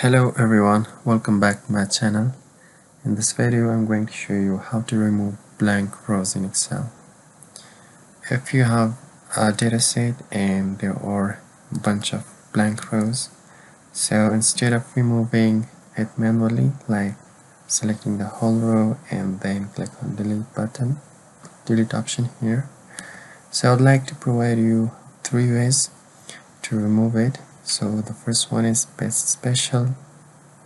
Hello everyone, welcome back to my channel. In this video I'm going to show you how to remove blank rows in Excel. If you have a dataset and there are a bunch of blank rows, so instead of removing it manually, like selecting the whole row and then click on delete option here, so I'd like to provide you 3 ways to remove it. So the first one is paste special,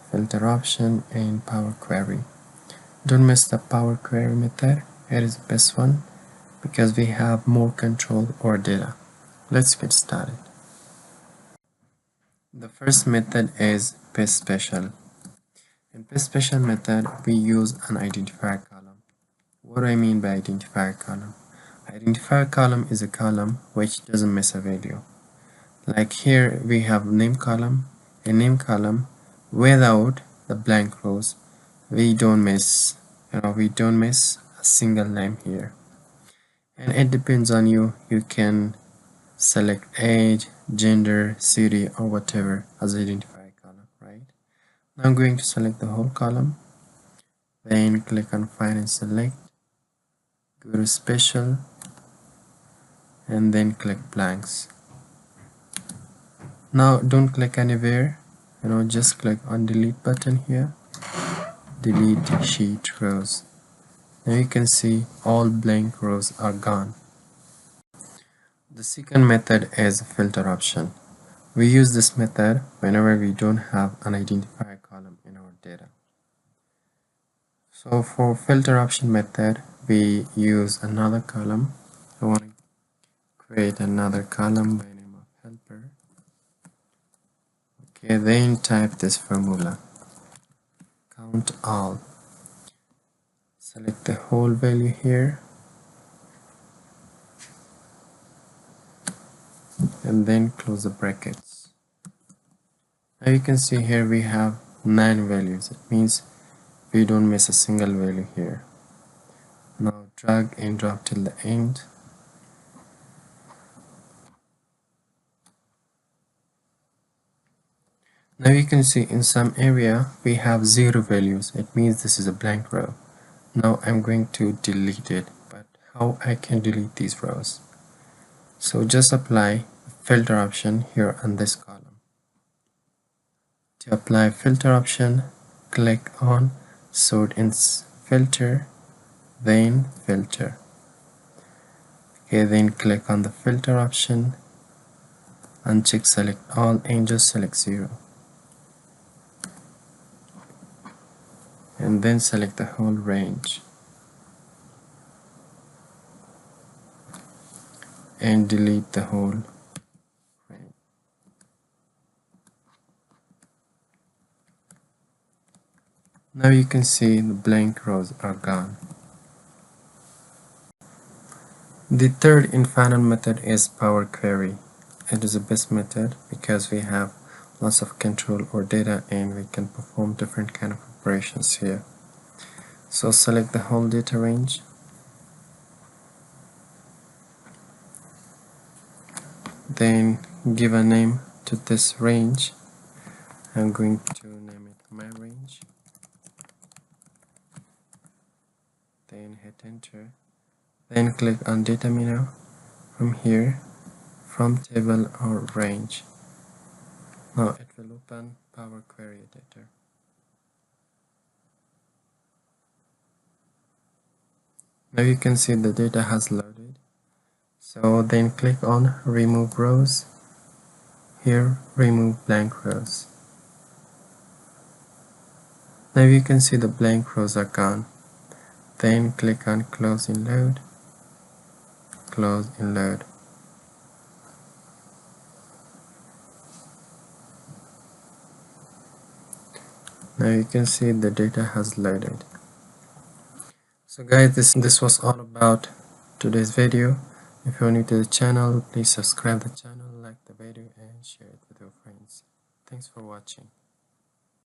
filter option, and Power Query. Don't miss the Power Query method. It is the best one because we have more control over data. Let's get started. The first method is paste special. In paste special method, we use an identifier column. What do I mean by identifier column? Identifier column is a column which doesn't miss a value. Like here we have name column, a name column without the blank rows. We don't miss a single name here. And it depends on you. You can select age, gender, city, or whatever as identifier column, right? Now I'm going to select the whole column, then click on find and select, go to special, and then click blanks. Now don't click anywhere, just click on delete button here, delete sheet rows. Now you can see all blank rows are gone. The second method is filter option. We use this method whenever we don't have an identifier column in our data. So for filter option method, we use another column. I want to create another column by name of helper. Okay, then type this formula, count all. Select the whole value here, and then close the brackets. Now you can see here we have 9 values. It means we don't miss a single value here. Now drag and drop till the end. Now you can see in some area we have 0 values. It means this is a blank row. Now I'm going to delete it, but how I can delete these rows? So just apply filter option here on this column. To apply filter option, click on sort in filter, then filter. Okay, then click on the filter option, uncheck select all and just select 0. And then select the whole range and delete the whole range. Now you can see the blank rows are gone. The third and final method is Power Query. It is the best method because we have lots of control over data and we can perform different kind of operations here. So select the whole data range, then give a name to this range. I'm going to name it my range, then hit enter, then click on data menu from here, from table or range. Now it will open Power Query Editor. Now you can see the data has loaded. So then click on remove rows. Here remove blank rows. Now you can see the blank rows are gone. Then click on close and load. Close and load. Now you can see the data has loaded. So guys, this was all about today's video. If you're new to the channel, please subscribe the channel, like the video, and share it with your friends. Thanks for watching.